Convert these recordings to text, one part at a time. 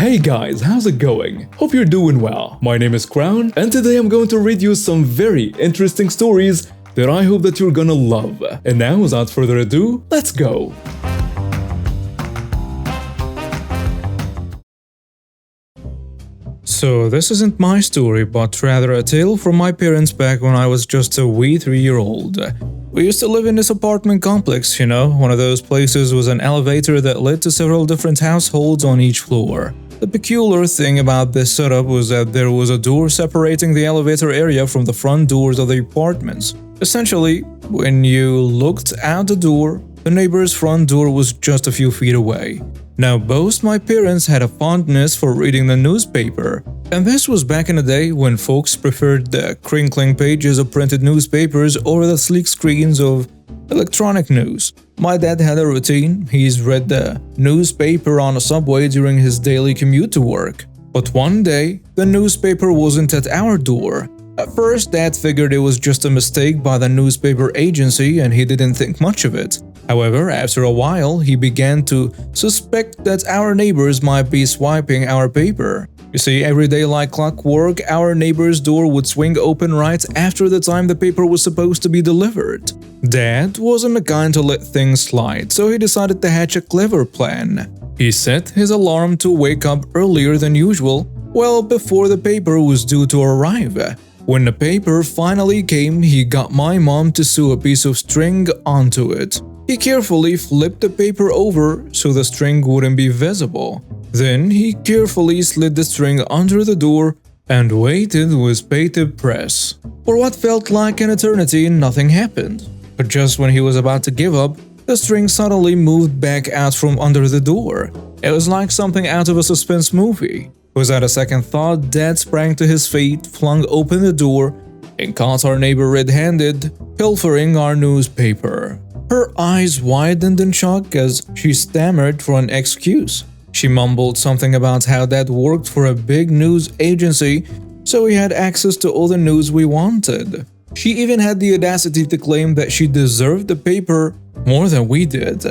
Hey guys, how's it going? Hope you're doing well. My name is Crown, and today I'm going to read you some very interesting stories that I hope that you're gonna love. And now, without further ado, let's go! So this isn't my story, but rather a tale from my parents back when I was just a wee 3-year-old. We used to live in this apartment complex, you know, one of those places with an elevator that led to several different households on each floor. The peculiar thing about this setup was that there was a door separating the elevator area from the front doors of the apartments. Essentially, when you looked out the door, the neighbor's front door was just a few feet away. Now, both my parents had a fondness for reading the newspaper, and this was back in the day when folks preferred the crinkling pages of printed newspapers over the sleek screens of electronic news. My dad had a routine. He's read the newspaper on a subway during his daily commute to work. But one day, the newspaper wasn't at our door. At first, Dad figured it was just a mistake by the newspaper agency and he didn't think much of it. However, after a while, he began to suspect that our neighbors might be swiping our paper. You see, every day like clockwork, our neighbor's door would swing open right after the time the paper was supposed to be delivered. Dad wasn't the kind to let things slide, so he decided to hatch a clever plan. He set his alarm to wake up earlier than usual, well before the paper was due to arrive. When the paper finally came, he got my mom to sew a piece of string onto it. He carefully flipped the paper over so the string wouldn't be visible. Then he carefully slid the string under the door and waited with bated breath. For what felt like an eternity, nothing happened. But just when he was about to give up, the string suddenly moved back out from under the door. It was like something out of a suspense movie. Without a second thought, Dad sprang to his feet, flung open the door, and caught our neighbor red-handed, pilfering our newspaper. Her eyes widened in shock as she stammered for an excuse. She mumbled something about how Dad worked for a big news agency, so he had access to all the news we wanted. She even had the audacity to claim that she deserved the paper more than we did.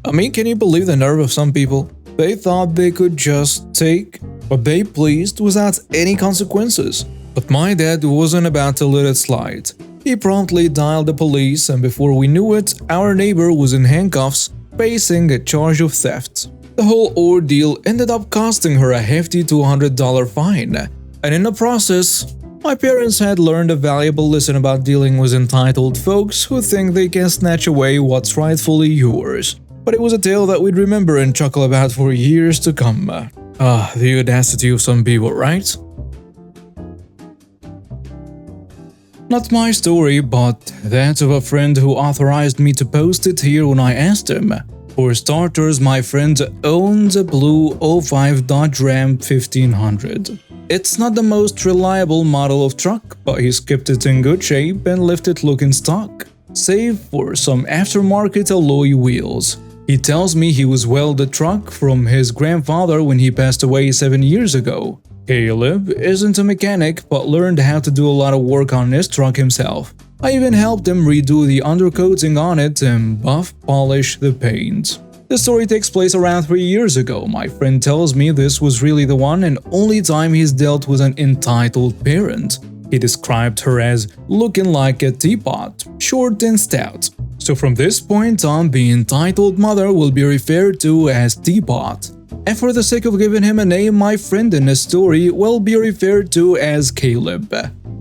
I mean, can you believe the nerve of some people? They thought they could just take what they pleased without any consequences. But my dad wasn't about to let it slide. He promptly dialed the police, and before we knew it, our neighbor was in handcuffs, facing a charge of theft. The whole ordeal ended up costing her a hefty $200 fine. And in the process, my parents had learned a valuable lesson about dealing with entitled folks who think they can snatch away what's rightfully yours. But it was a tale that we'd remember and chuckle about for years to come. The audacity of some people, right? Not my story, but that of a friend who authorized me to post it here when I asked him. For starters, my friend owns a blue 05 Dodge Ram 1500. It's not the most reliable model of truck, but he's kept it in good shape and left it looking stock, save for some aftermarket alloy wheels. He tells me he was wheeled the truck from his grandfather when he passed away 7 years ago. Caleb isn't a mechanic, but learned how to do a lot of work on his truck himself. I even helped him redo the undercoating on it and buff polish the paint. The story takes place around 3 years ago. My friend tells me this was really the one and only time he's dealt with an entitled parent. He described her as looking like a teapot, short and stout. So from this point on, the entitled mother will be referred to as Teapot. And for the sake of giving him a name, my friend in this story will be referred to as Caleb.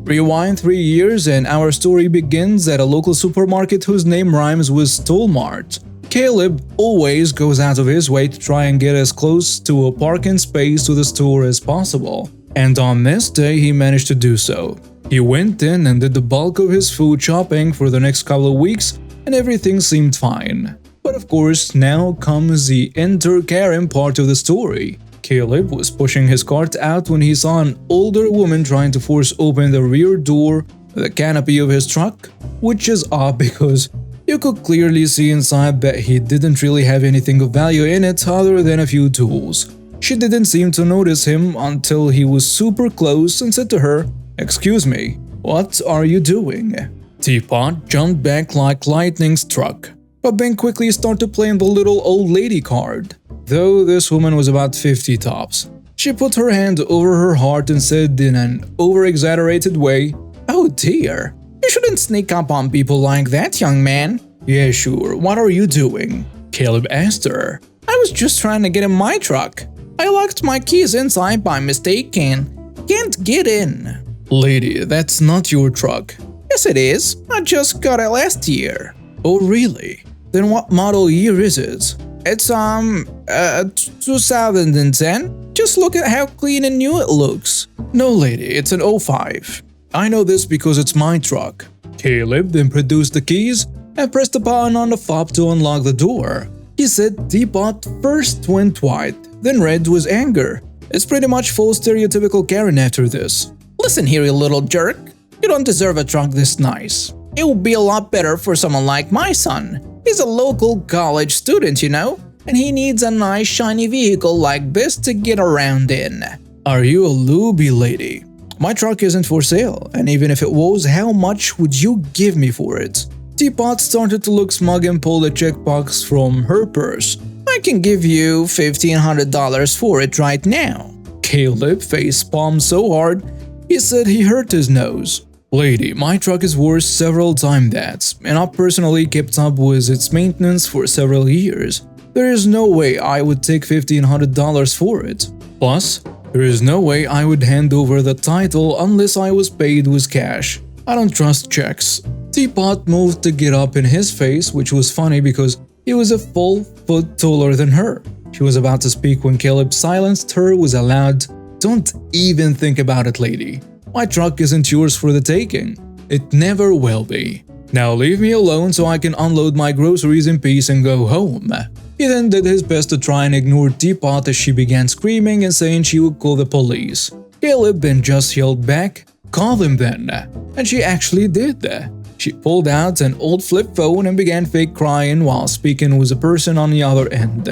Rewind 3 years and our story begins at a local supermarket whose name rhymes with Stolmart. Caleb always goes out of his way to try and get as close to a parking space to the store as possible. And on this day, he managed to do so. He went in and did the bulk of his food shopping for the next couple of weeks, and everything seemed fine. But of course, now comes the enter-Karen part of the story. Caleb was pushing his cart out when he saw an older woman trying to force open the rear door of the canopy of his truck, which is odd because you could clearly see inside that he didn't really have anything of value in it other than a few tools. She didn't seem to notice him until he was super close and said to her, "Excuse me, what are you doing?" Teapot jumped back like lightning struck, but then quickly started playing the little old lady card. Though this woman was about 50 tops. She put her hand over her heart and said in an over-exaggerated way, "Oh dear, you shouldn't sneak up on people like that, young man." "Yeah, sure, what are you doing?" Caleb asked her. "I was just trying to get in my truck. I locked my keys inside by mistake and can't get in." "Lady, that's not your truck." "Yes it is, I just got it last year." "Oh really? Then what model year is it?" "It's 2010. Just look at how clean and new it looks." "No lady, it's an 05. I know this because it's my truck." Caleb then produced the keys and pressed the button on the fob to unlock the door. He said Teapot first went white, then red was anger. It's pretty much full stereotypical Karen after this. "Listen here, you little jerk. You don't deserve a truck this nice. It would be a lot better for someone like my son. He's a local college student, you know, and he needs a nice shiny vehicle like this to get around in." "Are you a looby, lady? My truck isn't for sale, and even if it was, how much would you give me for it?" Teapot started to look smug and pulled a checkbox from her purse. "I can give you $1,500 for it right now." Caleb face-palmed so hard, he said he hurt his nose. "Lady, my truck is worth several times that, and I've personally kept up with its maintenance for several years. There is no way I would take $1,500 for it. Plus, there is no way I would hand over the title unless I was paid with cash. I don't trust checks." Teapot moved to get up in his face, which was funny because he was a full foot taller than her. She was about to speak when Caleb silenced her with a loud, "Don't even think about it, lady. My truck isn't yours for the taking. It never will be. Now leave me alone so I can unload my groceries in peace and go home." He then did his best to try and ignore Teapot as she began screaming and saying she would call the police. Caleb then just yelled back, "Call them then," and she actually did. She pulled out an old flip phone and began fake crying while speaking with a person on the other end.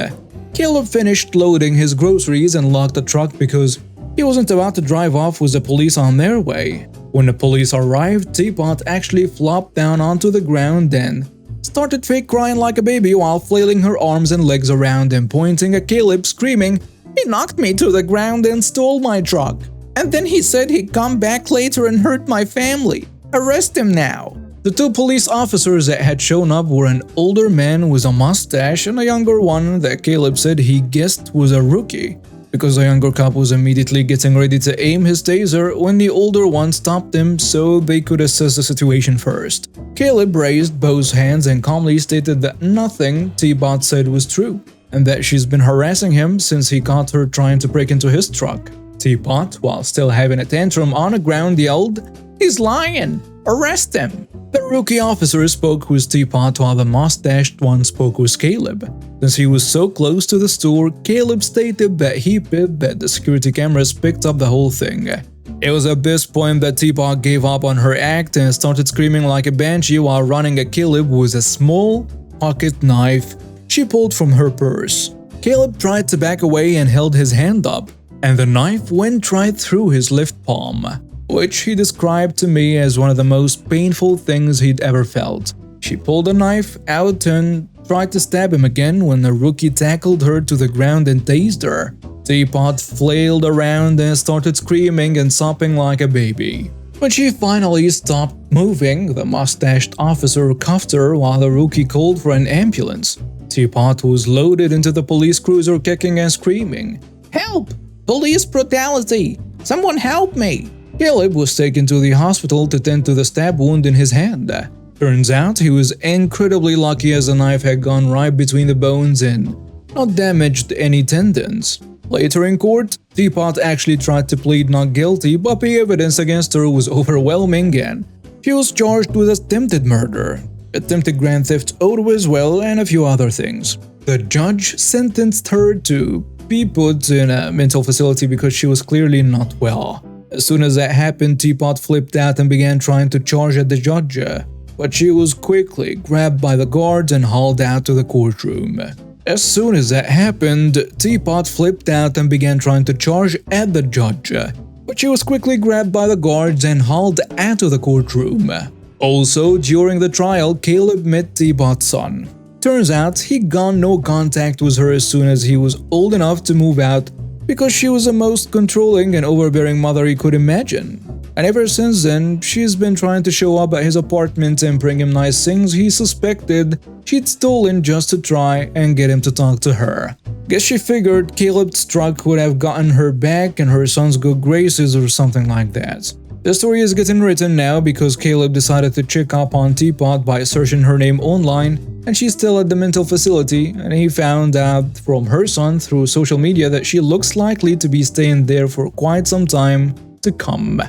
Caleb finished loading his groceries and locked the truck because he wasn't about to drive off with the police on their way. When the police arrived, Teapot actually flopped down onto the ground and started fake crying like a baby while flailing her arms and legs around and pointing at Caleb, screaming, "He knocked me to the ground and stole my truck. And then he said he'd come back later and hurt my family. Arrest him now." The two police officers that had shown up were an older man with a mustache and a younger one that Caleb said he guessed was a rookie, because the younger cop was immediately getting ready to aim his taser when the older one stopped him so they could assess the situation first. Caleb raised both hands and calmly stated that nothing Teapot said was true, and that she's been harassing him since he caught her trying to break into his truck. Teapot, while still having a tantrum on the ground, yelled, "He's lying! Arrest him!" The rookie officer spoke with Teapot while the mustached one spoke with Caleb. Since he was so close to the store, Caleb stated that he bet that the security cameras picked up the whole thing. It was at this point that Teapot gave up on her act and started screaming like a banshee while running at Caleb with a small pocket knife she pulled from her purse. Caleb tried to back away and held his hand up, and the knife went right through his left palm, which he described to me as one of the most painful things he'd ever felt. She pulled the knife out and tried to stab him again when the rookie tackled her to the ground and tased her. Teapot flailed around and started screaming and sobbing like a baby. When she finally stopped moving, the mustached officer cuffed her while the rookie called for an ambulance. Teapot was loaded into the police cruiser kicking and screaming, "Help! Police brutality! Someone help me!" Caleb was taken to the hospital to tend to the stab wound in his hand. Turns out he was incredibly lucky as the knife had gone right between the bones and not damaged any tendons. Later in court, Teapot actually tried to plead not guilty, but the evidence against her was overwhelming and she was charged with attempted murder, attempted grand theft auto as well, and a few other things. The judge sentenced her to be put in a mental facility because she was clearly not well. As soon as that happened, Teapot flipped out and began trying to charge at the judge, but she was quickly grabbed by the guards and hauled out to the courtroom. As soon as that happened, Teapot flipped out and began trying to charge at the judge, but she was quickly grabbed by the guards and hauled out of the courtroom. Also, during the trial, Caleb met Teapot's son. Turns out he got no contact with her as soon as he was old enough to move out because she was the most controlling and overbearing mother he could imagine. And ever since then, she's been trying to show up at his apartment and bring him nice things he suspected she'd stolen just to try and get him to talk to her. Guess she figured Caleb's truck would have gotten her back and her son's good graces or something like that. The story is getting written now because Caleb decided to check up on Teapot by searching her name online, and she's still at the mental facility, and he found out from her son through social media that she looks likely to be staying there for quite some time to come.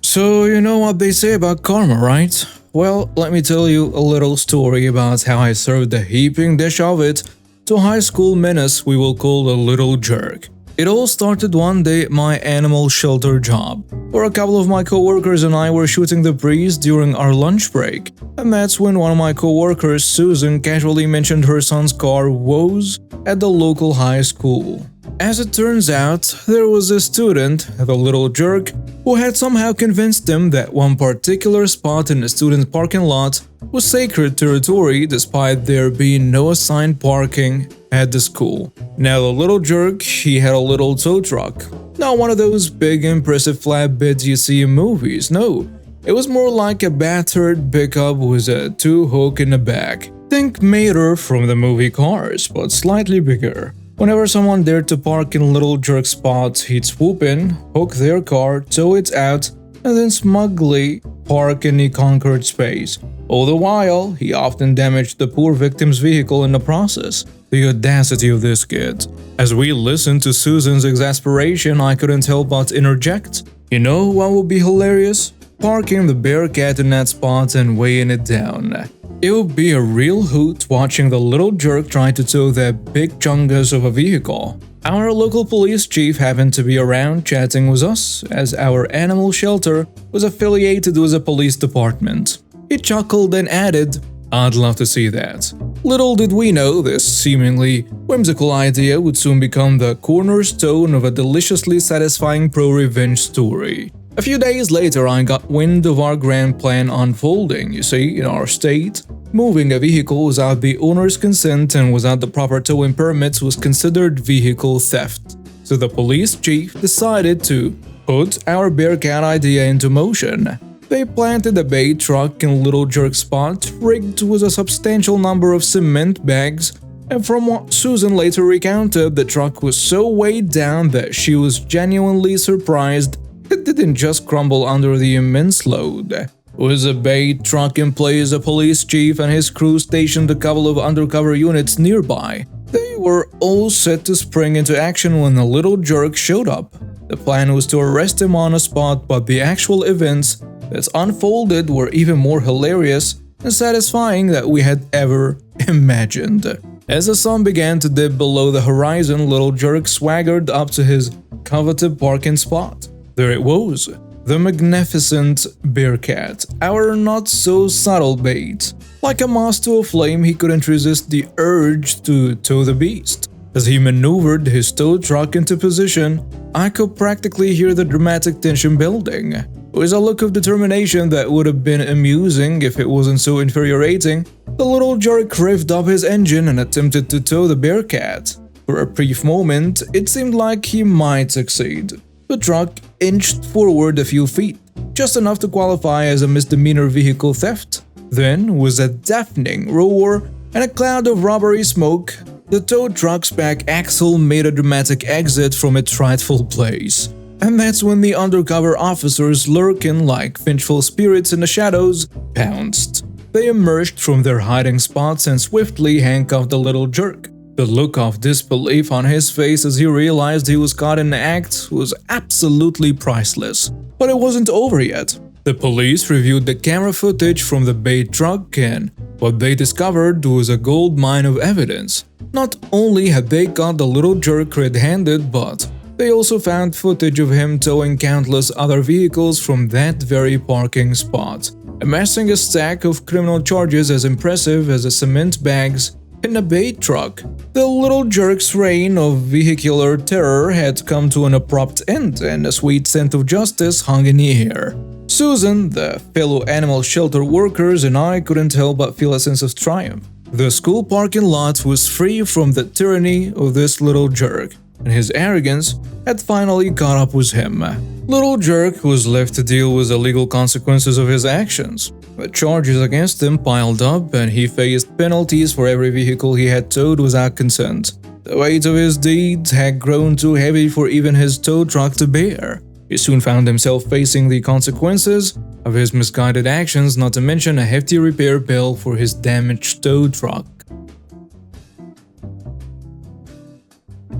So you know what they say about karma, right? Well, let me tell you a little story about how I served a heaping dish of it to a high school menace we will call a little jerk. It all started one day at my animal shelter job, where a couple of my co-workers and I were shooting the breeze during our lunch break. And that's when one of my co-workers, Susan, casually mentioned her son's car woes at the local high school. As it turns out, there was a student, the little jerk, who had somehow convinced him that one particular spot in the student parking lot was sacred territory despite there being no assigned parking at the school. Now the little jerk, he had a little tow truck. Not one of those big impressive flatbeds you see in movies, no. It was more like a battered pickup with a two-hook in the back. Think Mater from the movie Cars, but slightly bigger. Whenever someone dared to park in little jerk spots, he'd swoop in, hook their car, tow it out, and then smugly park in the conquered space. All the while, he often damaged the poor victim's vehicle in the process. The audacity of this kid. As we listened to Susan's exasperation, I couldn't help but interject. You know what would be hilarious? Parking the Bearcat in that spot and weighing it down. It would be a real hoot watching the little jerk try to tow that big chungus of a vehicle. Our local police chief happened to be around chatting with us, as our animal shelter was affiliated with a police department. He chuckled and added, "I'd love to see that." Little did we know this seemingly whimsical idea would soon become the cornerstone of a deliciously satisfying pro-revenge story. A few days later, I got wind of our grand plan unfolding. You see, in our state, moving a vehicle without the owner's consent and without the proper towing permits was considered vehicle theft. So the police chief decided to put our Bearcat idea into motion. They planted a bay truck in Little Jerk spot, rigged with a substantial number of cement bags, and from what Susan later recounted, the truck was so weighed down that she was genuinely surprised it didn't just crumble under the immense load. With a bay truck in place, the police chief and his crew stationed a couple of undercover units nearby. They were all set to spring into action when the little jerk showed up. The plan was to arrest him on the spot, but the actual events that unfolded were even more hilarious and satisfying than we had ever imagined. As the sun began to dip below the horizon, little jerk swaggered up to his coveted parking spot. There it was, the magnificent Bearcat, our not-so-subtle bait. Like a moth to a flame, he couldn't resist the urge to tow the beast. As he maneuvered his tow truck into position, I could practically hear the dramatic tension building. With a look of determination that would have been amusing if it wasn't so infuriating, the little jerk revved up his engine and attempted to tow the Bearcat. For a brief moment, it seemed like he might succeed. The truck inched forward a few feet, just enough to qualify as a misdemeanor vehicle theft. Then, with a deafening roar and a cloud of robbery smoke, the tow truck's back axle made a dramatic exit from its rightful place. And that's when the undercover officers, lurking like vengeful spirits in the shadows, pounced. They emerged from their hiding spots and swiftly handcuffed the little jerk. The look of disbelief on his face as he realized he was caught in the act was absolutely priceless. But it wasn't over yet. The police reviewed the camera footage from the bait truck, and what they discovered was a gold mine of evidence. Not only had they caught the little jerk red-handed, but they also found footage of him towing countless other vehicles from that very parking spot, amassing a stack of criminal charges as impressive as the cement bags in a bait truck. The little jerk's reign of vehicular terror had come to an abrupt end, and a sweet scent of justice hung in the air. Susan, the fellow animal shelter workers, and I couldn't help but feel a sense of triumph. The school parking lot was free from the tyranny of this little jerk, and his arrogance had finally caught up with him. Little jerk was left to deal with the legal consequences of his actions. The charges against him piled up, and he faced penalties for every vehicle he had towed without consent. The weight of his deeds had grown too heavy for even his tow truck to bear. He soon found himself facing the consequences of his misguided actions, not to mention a hefty repair bill for his damaged tow truck.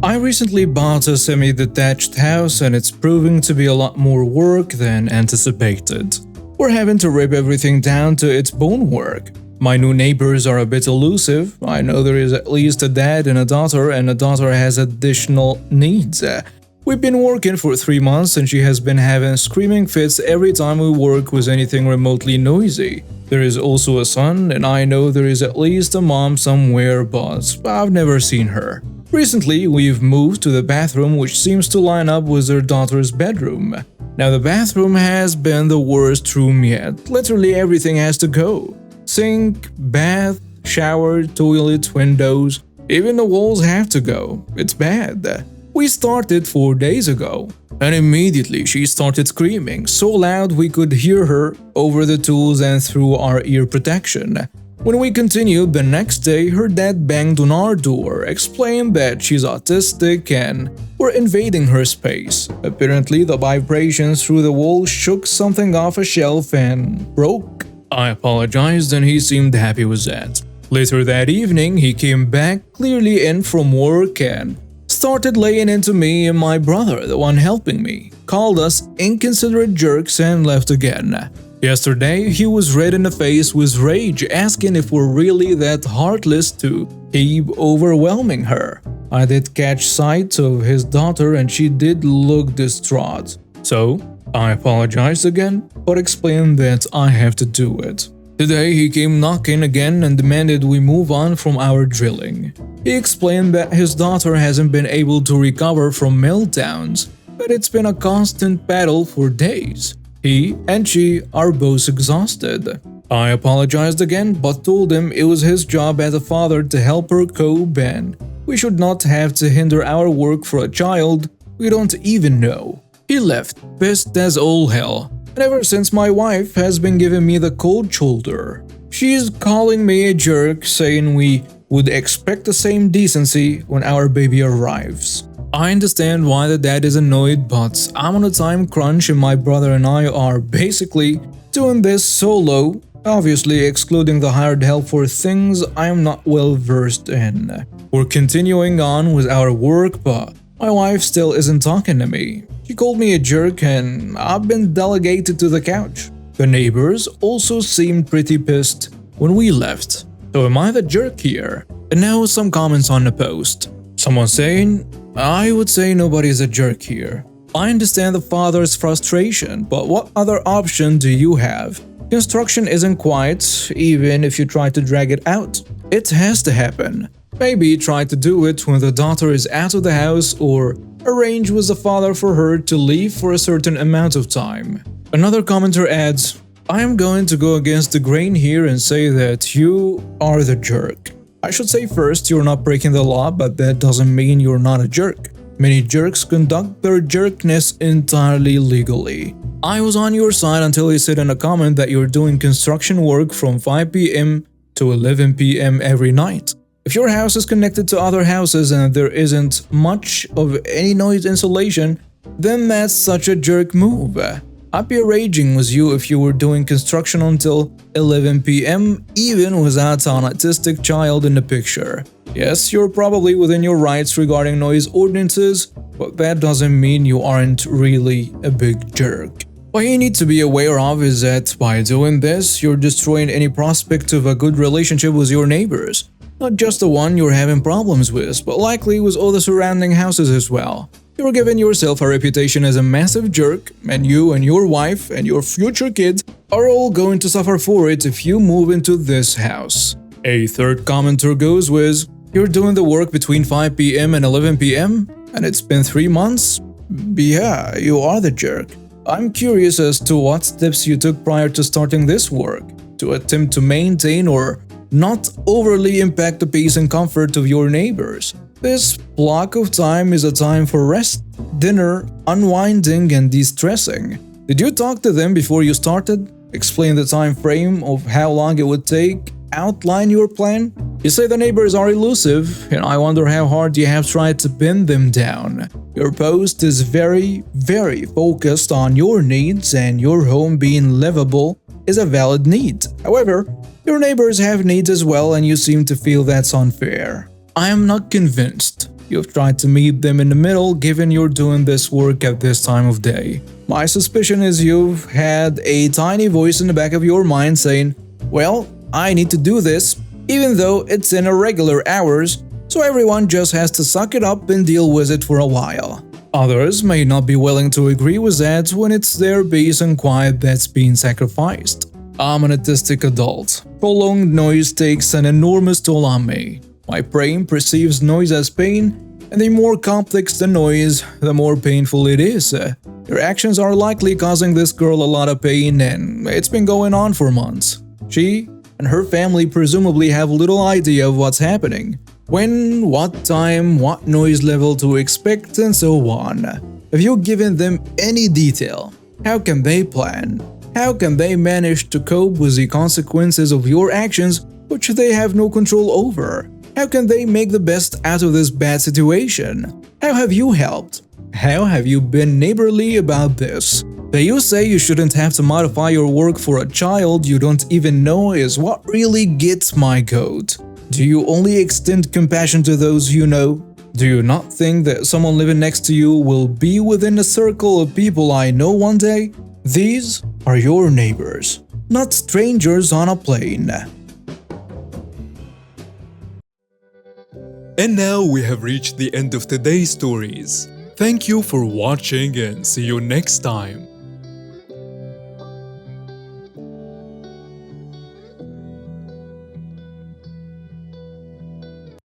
I recently bought a semi-detached house, and it's proving to be a lot more work than anticipated. We're having to rip everything down to its bonework. My new neighbors are a bit elusive. I know there is at least a dad and a daughter has additional needs. We've been working for 3 months, and she has been having screaming fits every time we work with anything remotely noisy. There is also a son, and I know there is at least a mom somewhere, but I've never seen her. Recently, we've moved to the bathroom, which seems to line up with her daughter's bedroom. Now, the bathroom has been the worst room yet. Literally everything has to go. Sink, bath, shower, toilet, windows, even the walls have to go. It's bad. We started 4 days ago, and immediately she started screaming so loud we could hear her over the tools and through our ear protection. When we continued the next day, her dad banged on our door, explained that she's autistic and we're invading her space. Apparently, the vibrations through the wall shook something off a shelf and broke. I apologized, and he seemed happy with that. Later that evening, he came back, clearly in from work, and started laying into me and my brother, the one helping me, called us inconsiderate jerks, and left again. Yesterday, he was red in the face with rage, asking if we're really that heartless to keep overwhelming her. I did catch sight of his daughter, and she did look distraught. So, I apologized again, but explained that I have to do it. Today, he came knocking again and demanded we move on from our drilling. He explained that his daughter hasn't been able to recover from meltdowns, but it's been a constant battle for days. He and she are both exhausted. I apologized again, but told him it was his job as a father to help her cope, and we should not have to hinder our work for a child we don't even know. He left, pissed as all hell, and ever since my wife has been giving me the cold shoulder. She's calling me a jerk, saying we would expect the same decency when our baby arrives. I understand why the dad is annoyed, but I'm on a time crunch and my brother and I are basically doing this solo, obviously excluding the hired help for things I'm not well versed in. We're continuing on with our work, but my wife still isn't talking to me. She called me a jerk and I've been delegated to the couch. The neighbors also seemed pretty pissed when we left. So am I the jerk here? And now some comments on the post. Someone saying, I would say nobody's a jerk here. I understand the father's frustration, but what other option do you have? Construction isn't quiet, even if you try to drag it out. It has to happen. Maybe try to do it when the daughter is out of the house, or arrange with the father for her to leave for a certain amount of time. Another commenter adds, I am going to go against the grain here and say that you are the jerk. I should say first, you're not breaking the law, but that doesn't mean you're not a jerk. Many jerks conduct their jerkness entirely legally. I was on your side until you said in a comment that you're doing construction work from 5 p.m. to 11 p.m. every night. If your house is connected to other houses and there isn't much of any noise insulation, then that's such a jerk move. I'd be raging with you if you were doing construction until 11 p.m. even without an autistic child in the picture. Yes, you're probably within your rights regarding noise ordinances, but that doesn't mean you aren't really a big jerk. What you need to be aware of is that by doing this, you're destroying any prospect of a good relationship with your neighbors. Not just the one you're having problems with, but likely with all the surrounding houses as well. You're giving yourself a reputation as a massive jerk, and you and your wife and your future kids are all going to suffer for it if you move into this house. A third commenter goes with, you're doing the work between 5 p.m. and 11 p.m. and it's been 3 months? Yeah, you are the jerk. I'm curious as to what steps you took prior to starting this work, to attempt to maintain or not overly impact the peace and comfort of your neighbors. This block of time is a time for rest, dinner, unwinding, and de-stressing. Did you talk to them before you started? Explain the time frame of how long it would take? Outline your plan? You say the neighbors are elusive, and I wonder how hard you have tried to pin them down. Your post is very focused on your needs, and your home being livable is a valid need. However, your neighbors have needs as well, and you seem to feel that's unfair. I am not convinced. You've tried to meet them in the middle given you're doing this work at this time of day. My suspicion is you've had a tiny voice in the back of your mind saying, well, I need to do this, even though it's in irregular hours, so everyone just has to suck it up and deal with it for a while. Others may not be willing to agree with that when it's their peace and quiet that's being sacrificed. I'm an autistic adult. Prolonged noise takes an enormous toll on me. My brain perceives noise as pain, and the more complex the noise, the more painful it is. Your actions are likely causing this girl a lot of pain, and it's been going on for months. She and her family presumably have little idea of what's happening. When, what time, what noise level to expect, and so on. Have you given them any detail? How can they plan? How can they manage to cope with the consequences of your actions, which they have no control over? How can they make the best out of this bad situation? How have you helped? How have you been neighborly about this? That you say you shouldn't have to modify your work for a child you don't even know is what really gets my goat. Do you only extend compassion to those you know? Do you not think that someone living next to you will be within a circle of people I know one day? These are your neighbors, not strangers on a plane. And now we have reached the end of today's stories. Thank you for watching and see you next time.